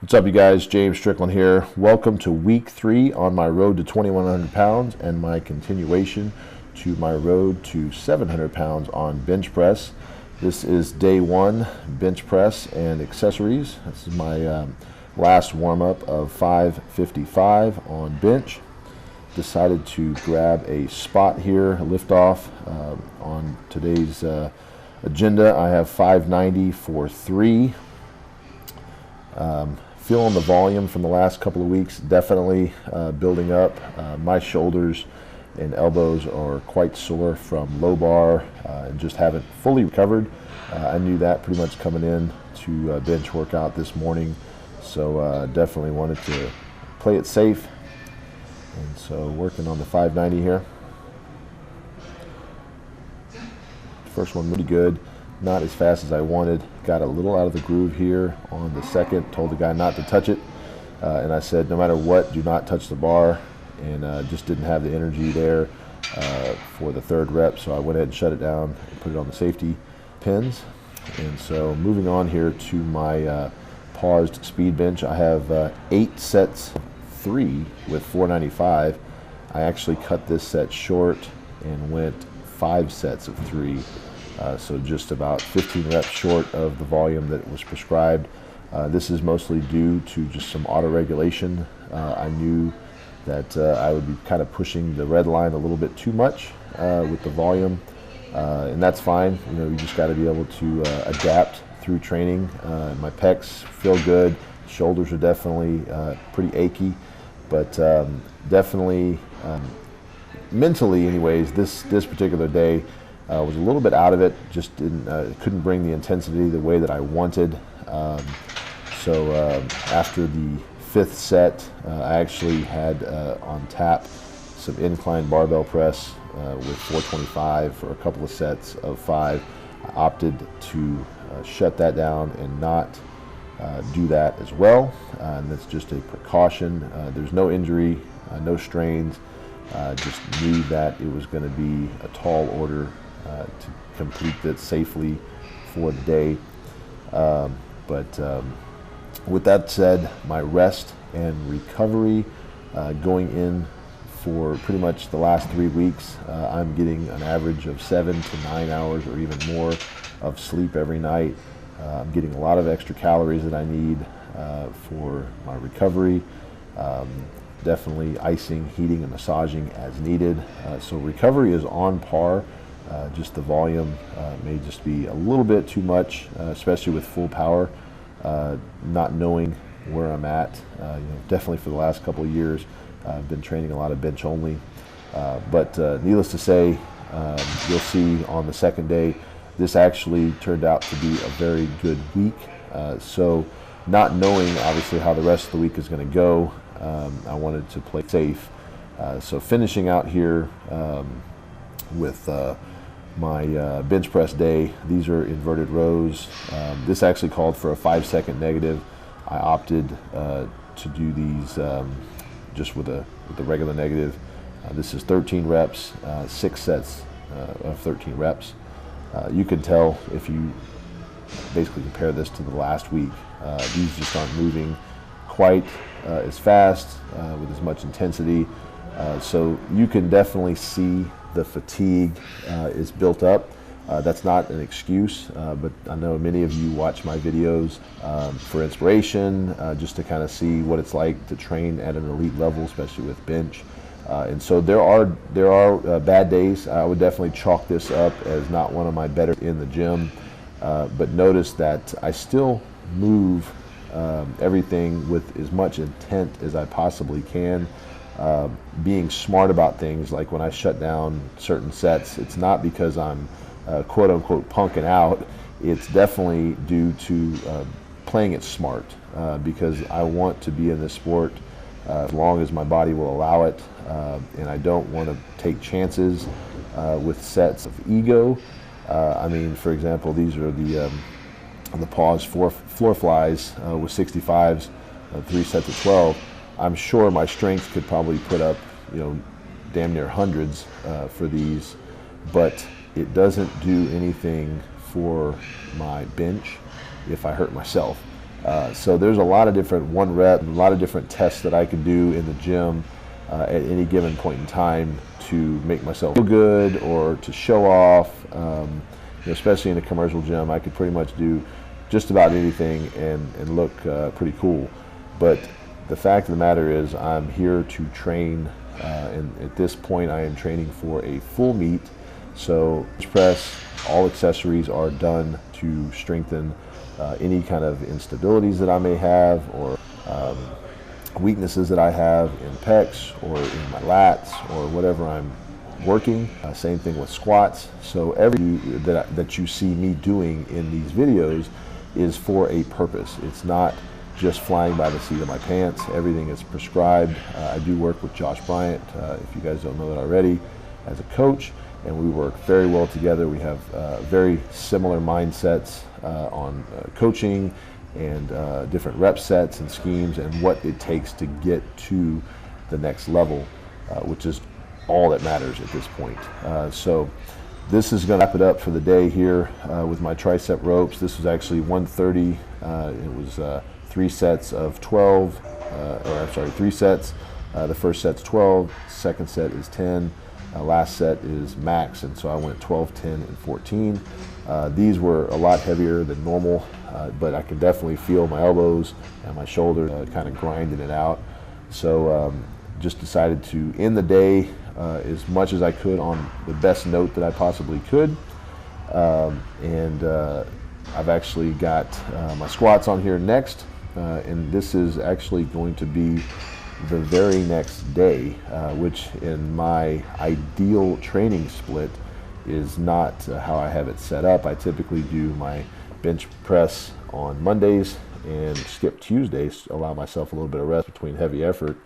What's up, you guys? James Strickland here. Welcome to week 3 on my road to 2,100 pounds and my continuation to my road to 700 pounds on bench press. This is day 1 bench press and accessories. This is my last warm-up of 555 on bench. Decided to grab a spot here, a lift off. On today's agenda, I have 590 for 3. Feeling the volume from the last couple of weeks, definitely building up. My shoulders and elbows are quite sore from low bar and just haven't fully recovered. I knew that pretty much coming in to bench workout this morning, so definitely wanted to play it safe. And so working on the 590 here. First one really good. Not as fast as I wanted. Got a little out of the groove here on the second. Told the guy not to touch it. And I said, no matter what, do not touch the bar. And just didn't have the energy there for the third rep. So I went ahead and shut it down and put it on the safety pins. And so moving on here to my paused speed bench. I have 8 sets, 3 with 495. I actually cut this set short and went 5 sets of 3. So just about 15 reps short of the volume that was prescribed. This is mostly due to just some auto-regulation. I knew that I would be kind of pushing the red line a little bit too much with the volume, and that's fine. You know, you just got to be able to adapt through training. My pecs feel good. Shoulders are definitely pretty achy, but definitely mentally, anyways, this particular day. Was a little bit out of it, just couldn't bring the intensity the way that I wanted. So after the 5th set, I actually had on tap some incline barbell press with 425 for a couple of sets of 5. I opted to shut that down and not do that as well. And that's just a precaution. There's no injury, no strains. Just knew that it was going to be a tall order to complete that safely for the day. But with that said, my rest and recovery going in for pretty much the last 3 weeks, I'm getting an average of 7 to 9 hours or even more of sleep every night. I'm getting a lot of extra calories that I need for my recovery. Definitely icing, heating, and massaging as needed. So recovery is on par. Just the volume may just be a little bit too much, especially with full power. Not knowing where I'm at. Definitely for the last couple of years, I've been training a lot of bench only. But needless to say, you'll see on the second day, this actually turned out to be a very good week. So not knowing obviously how the rest of the week is going to go, I wanted to play safe. So finishing out here with my bench press day. These are inverted rows. This actually called for a 5-second negative. I opted to do these just with the regular negative. This is 13 reps, 6 sets of 13 reps. You can tell if you basically compare this to the last week. These just aren't moving quite as fast with as much intensity. So you can definitely see the fatigue is built up. That's not an excuse, but I know many of you watch my videos for inspiration, just to kind of see what it's like to train at an elite level, especially with bench. And so there are bad days. I would definitely chalk this up as not one of my better in the gym, but notice that I still move everything with as much intent as I possibly can. Being smart about things, like when I shut down certain sets, it's not because I'm quote unquote punking out. It's definitely due to playing it smart, because I want to be in this sport as long as my body will allow it, and I don't want to take chances with sets of ego. I mean, for example, these are the pause floor flies with 65s, 3 sets of 12. I'm sure my strength could probably put up, damn near hundreds for these, but it doesn't do anything for my bench if I hurt myself. So there's a lot of different 1 rep, a lot of different tests that I can do in the gym at any given point in time to make myself feel good or to show off. Especially in a commercial gym, I could pretty much do just about anything and look pretty cool. But the fact of the matter is I'm here to train, and at this point I am training for a full meet. So bench press, all accessories are done to strengthen any kind of instabilities that I may have, or weaknesses that I have in pecs or in my lats or whatever I'm working. Same thing with squats. So everything that you see me doing in these videos is for a purpose. It's not just flying by the seat of my pants. Everything is prescribed. I do work with Josh Bryant, if you guys don't know that already, as a coach, and we work very well together. We have very similar mindsets on coaching and different rep sets and schemes and what it takes to get to the next level, which is all that matters at this point. So this is going to wrap it up for the day here with my tricep ropes. This was actually 130. It was 3 sets of 12, or I'm sorry, 3 sets. The first set's 12, second set is 10, last set is max, and so I went 12, 10, and 14. These were a lot heavier than normal, but I could definitely feel my elbows and my shoulders kind of grinding it out. So just decided to end the day as much as I could on the best note that I possibly could. I've actually got my squats on here next, and this is actually going to be the very next day, which in my ideal training split is not how I have it set up. I typically do my bench press on Mondays and skip Tuesdays to allow myself a little bit of rest between heavy effort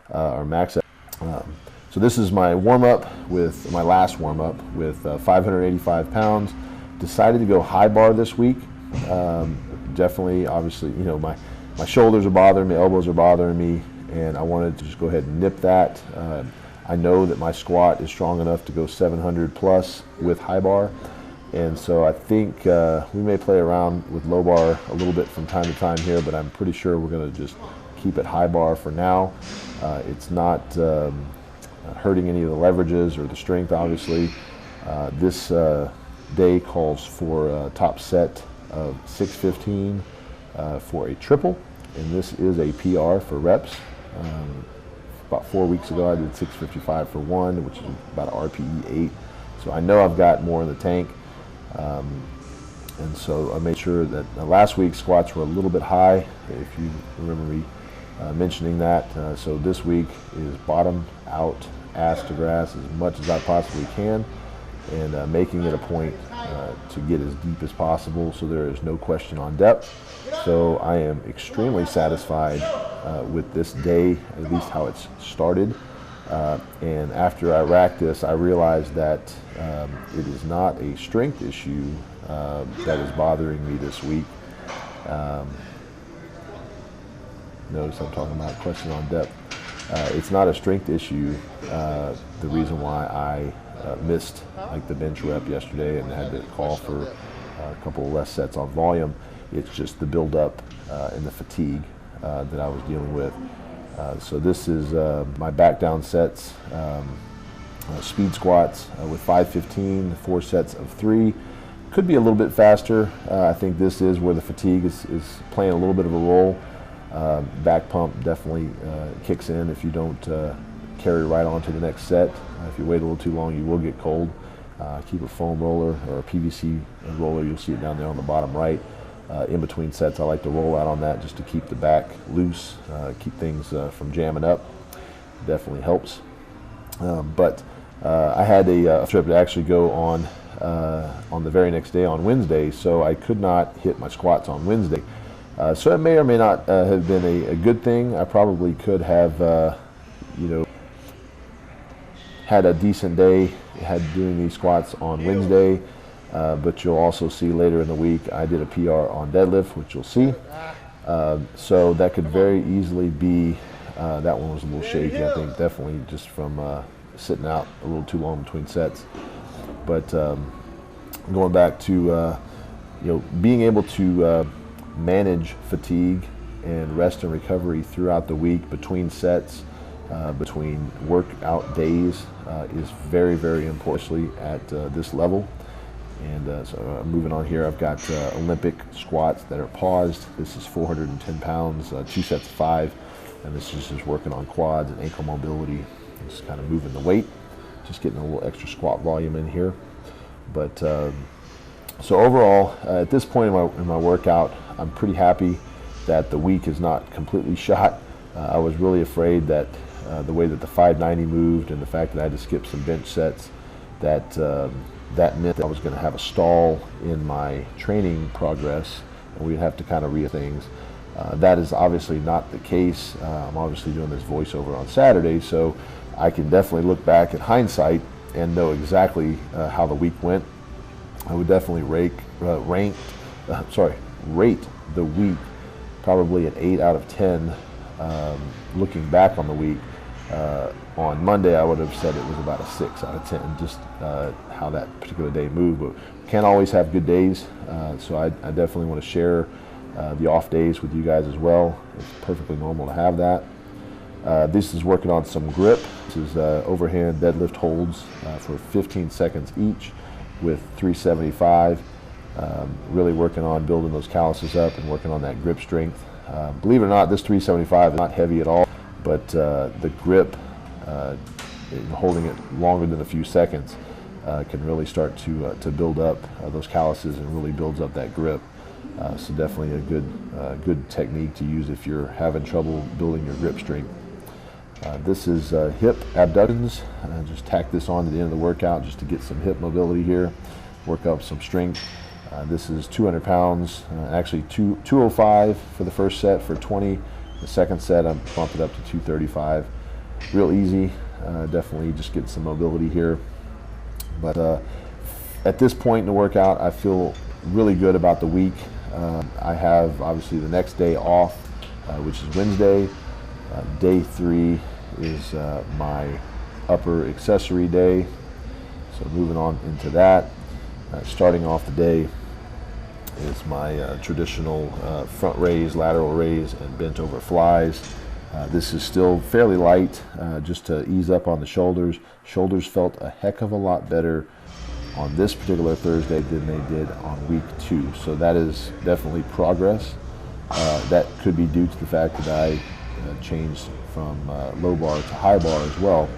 or max effort. So this is my warm-up, with my last warm-up with 585 pounds. Decided to go high bar this week. Definitely, obviously, my shoulders are bothering me, elbows are bothering me, and I wanted to just go ahead and nip that. I know that my squat is strong enough to go 700 plus with high bar, and so I think we may play around with low bar a little bit from time to time here, but I'm pretty sure we're going to just keep it high bar for now. It's not hurting any of the leverages or the strength, obviously. This day calls for a top set of 615 for a triple, and this is a PR for reps. About 4 weeks ago I did 655 for 1, which is about an RPE 8, so I know I've got more in the tank. And so I made sure that last week's squats were a little bit high, if you remember me mentioning that. So this week is bottom out, ass to grass as much as I possibly can, and making it a point to get as deep as possible, so there is no question on depth. So I am extremely satisfied with this day, at least how it's started. And after I racked this, I realized that it is not a strength issue that is bothering me this week. Notice I'm talking about question on depth. It's not a strength issue. The reason why I missed like the bench rep yesterday and had to call for a couple of less sets on volume, it's just the build-up and the fatigue that I was dealing with. So this is my back down sets, speed squats with 515, 4 sets of 3. Could be a little bit faster. I think this is where the fatigue is playing a little bit of a role. Back pump definitely kicks in if you don't carry right on to the next set. If you wait a little too long, you will get cold. Keep a foam roller or a PVC roller. You'll see it down there on the bottom right. In between sets, I like to roll out on that just to keep the back loose, keep things from jamming up. Definitely helps. But I had a trip to actually go on the very next day on Wednesday, so I could not hit my squats on Wednesday. So it may or may not have been a good thing. I probably could have, had a decent day doing these squats on Wednesday. But you'll also see later in the week I did a PR on deadlift, which you'll see. So that could very easily be, that one was a little shaky, I think, definitely just from sitting out a little too long between sets. But going back to being able to manage fatigue and rest and recovery throughout the week between sets, between workout days is very, very important at this level. And so moving on here, I've got Olympic squats that are paused. This is 410 pounds, 2 sets of 5, and this is just working on quads and ankle mobility. Just kind of moving the weight, just getting a little extra squat volume in here. But so overall, at this point in my workout, I'm pretty happy that the week is not completely shot. I was really afraid that the way that the 590 moved and the fact that I had to skip some bench sets, that meant that I was going to have a stall in my training progress, and we'd have to kind of read things. That is obviously not the case. I'm obviously doing this voiceover on Saturday, so I can definitely look back in hindsight and know exactly how the week went. I would definitely rate the week probably an 8 out of 10. Looking back on the week, on Monday I would have said it was about a 6 out of 10, just how that particular day moved. But can't always have good days, so I definitely want to share the off days with you guys as well. It's perfectly normal to have that. This is working on some grip. This is overhand deadlift holds for 15 seconds each with 375. Really working on building those calluses up and working on that grip strength. Believe it or not, this 375 is not heavy at all, but the grip, holding it longer than a few seconds, can really start to build up those calluses and really builds up that grip. So definitely a good technique to use if you're having trouble building your grip strength. This is hip abductions. Just tack this on to the end of the workout just to get some hip mobility here, work up some strength. This is 200 pounds, actually 205 for the first set for 20. The second set I bumped it up to 235. Real easy, definitely just get some mobility here. But at this point in the workout, I feel really good about the week. I have obviously the next day off, which is Wednesday. Day 3 is my upper accessory day. So moving on into that. Starting off the day is my traditional front raise, lateral raise, and bent over flies. This is still fairly light, just to ease up on the shoulders. Shoulders felt a heck of a lot better on this particular Thursday than they did on week 2. So that is definitely progress. That could be due to the fact that I changed from low bar to high bar as well.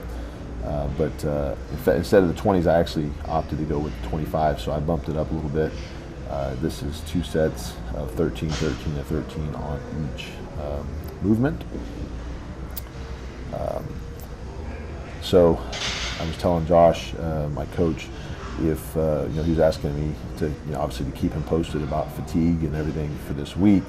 But instead of the 20s, I actually opted to go with 25, so I bumped it up a little bit. This is 2 sets of 13, 13, and 13 on each movement. So I was telling Josh, my coach, if he was asking me to, obviously to keep him posted about fatigue and everything for this week.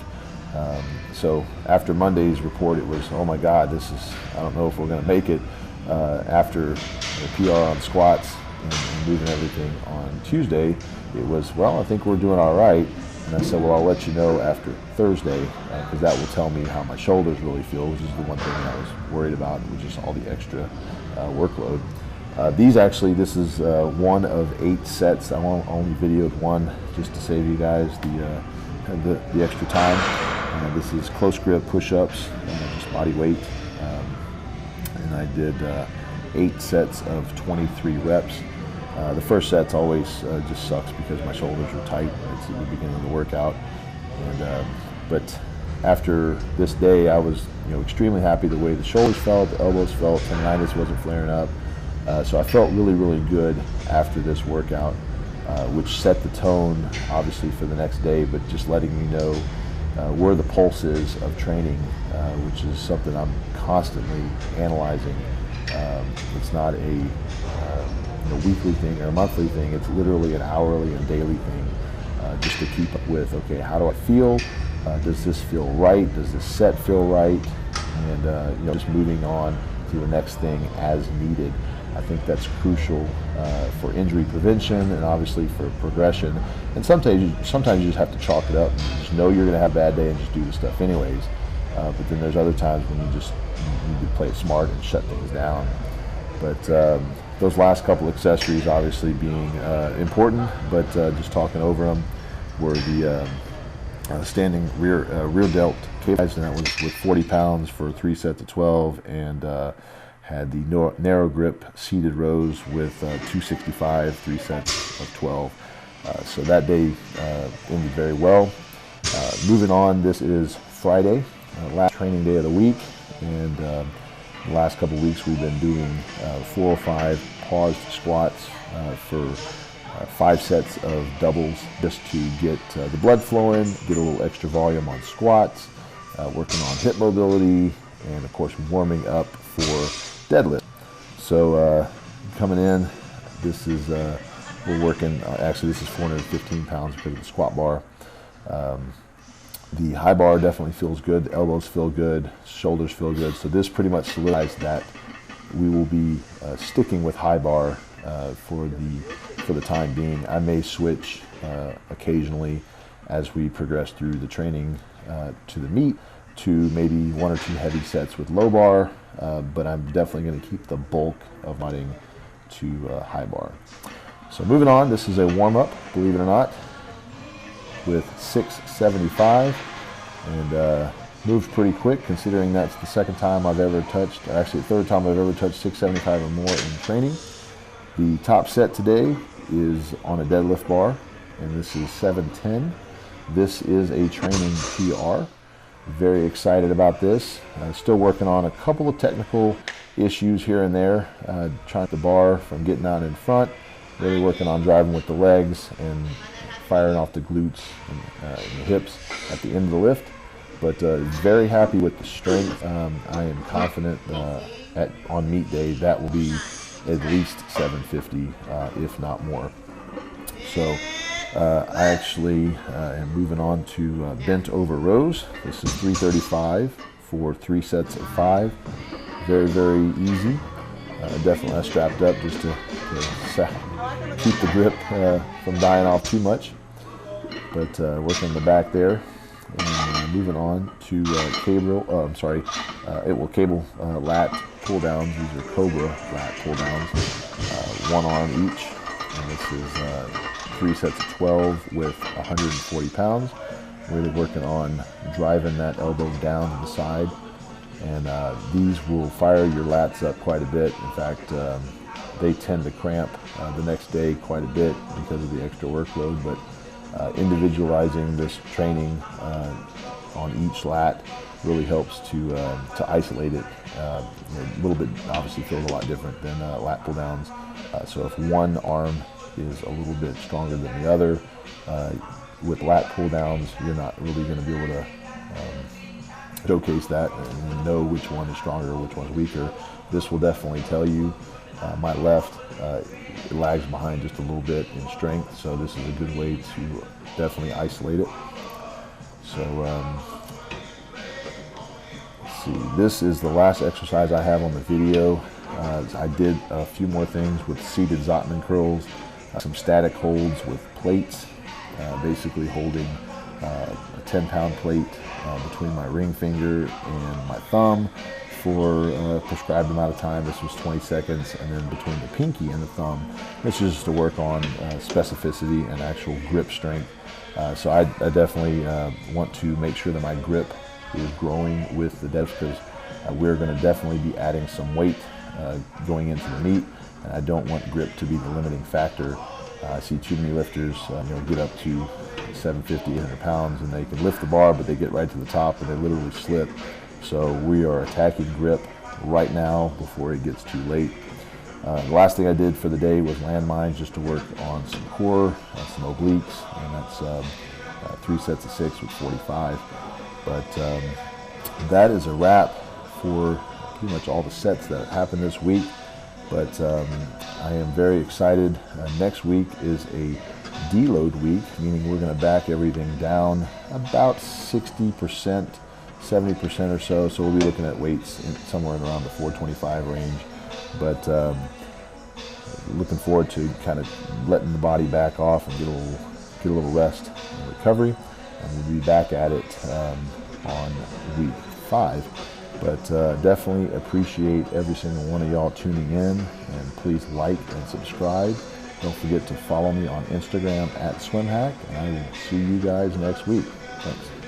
So after Monday's report, it was, oh my God, I don't know if we're going to make it. After the PR on squats and moving everything on Tuesday, it was, well, I think we're doing all right. And I said, well, I'll let you know after Thursday, because that will tell me how my shoulders really feel, which is the one thing I was worried about, which is all the extra workload. This is 1 of 8 sets. I only videoed 1 just to save you guys the extra time. This is close grip push-ups, just body weight. And I did 8 sets of 23 reps. The first set's always just sucks because my shoulders are tight. It's at the beginning of the workout. But after this day, I was extremely happy the way the shoulders felt, the elbows felt, tendinitis wasn't flaring up. So I felt really, really good after this workout, which set the tone, obviously, for the next day, but just letting me know where the pulse is of training, which is something I'm constantly analyzing. It's not a weekly thing or a monthly thing. It's literally an hourly and daily thing, just to keep up with, okay, how do I feel? Does this feel right? Does this set feel right? And just moving on to the next thing as needed. I think that's crucial for injury prevention and obviously for progression. And sometimes you just have to chalk it up and just know you're going to have a bad day and just do the stuff anyways. But then there's other times when you just need to play it smart and shut things down. But those last couple accessories obviously being important, but just talking over them were the standing rear delt cable, and that was with 40 pounds for 3 sets of 12, and had the narrow grip seated rows with 265, 3 sets of 12. So that day ended very well. Moving on, this is Friday, last training day of the week, and the last couple of weeks we've been doing 4 or 5 paused squats for 5 sets of doubles, just to get the blood flowing, get a little extra volume on squats, working on hip mobility, and of course warming up for deadlift. So coming in, this is we're working, actually this is 415 pounds because of the squat bar. The high bar definitely feels good, the elbows feel good, shoulders feel good, so this pretty much solidifies that we will be sticking with high bar for the time being. I may switch occasionally as we progress through the training to the meet to maybe 1 or 2 heavy sets with low bar, but I'm definitely going to keep the bulk of my to high bar. So moving on, this is a warm-up, believe it or not, with 675, and moved pretty quick considering that's the second time I've ever touched, or actually the third time I've ever touched 675 or more in training. The top set today is on a deadlift bar, and this is 710. This is a training PR. Very excited about this. Still working on a couple of technical issues here and there, trying the bar from getting out in front, really working on driving with the legs and firing off the glutes and the hips at the end of the lift, but very happy with the strength. I am confident on meet day that will be at least 750, if not more. So I actually am moving on to bent over rows. This is 335 for 3 sets of 5. Very, very easy. Definitely I strapped up just to keep the grip from dying off too much. But working the back there, and moving on to cable lat pull downs. These are Cobra lat pull downs, 1 arm each, and this is 3 sets of 12 with 140 pounds. Really working on driving that elbow down to the side, and these will fire your lats up quite a bit. In fact, they tend to cramp the next day quite a bit because of the extra workload, but individualizing this training on each lat really helps to isolate it. A little bit obviously feels a lot different than lat pull downs. So if one arm is a little bit stronger than the other, with lat pull downs, you're not really going to be able to showcase that and know which one is stronger, which one's weaker. This will definitely tell you. My left, it lags behind just a little bit in strength, so this is a good way to definitely isolate it. So let's see, this is the last exercise I have on the video. I did a few more things with seated Zotman curls, some static holds with plates, basically holding a 10-pound plate between my ring finger and my thumb for a prescribed amount of time. This was 20 seconds, and then between the pinky and the thumb. This is just to work on specificity and actual grip strength. So I definitely want to make sure that my grip is growing with the deadlift, because we're going to definitely be adding some weight going into the meet, and I don't want grip to be the limiting factor. I see too many lifters get up to 750, 800 pounds, and they can lift the bar, but they get right to the top and they literally slip. So we are attacking grip right now before it gets too late. The last thing I did for the day was landmines, just to work on some core, some obliques, and that's 3 sets of 6 with 45. But that is a wrap for pretty much all the sets that happened this week. But I am very excited. Next week is a deload week, meaning we're going to back everything down about 60%. 70% or so, so we'll be looking at weights somewhere in around the 425 range. But looking forward to kind of letting the body back off and get a little rest and recovery, and we'll be back at it on week 5. But definitely appreciate every single one of y'all tuning in, and please like and subscribe. Don't forget to follow me on Instagram @SwimHack, and I will see you guys next week. Thanks.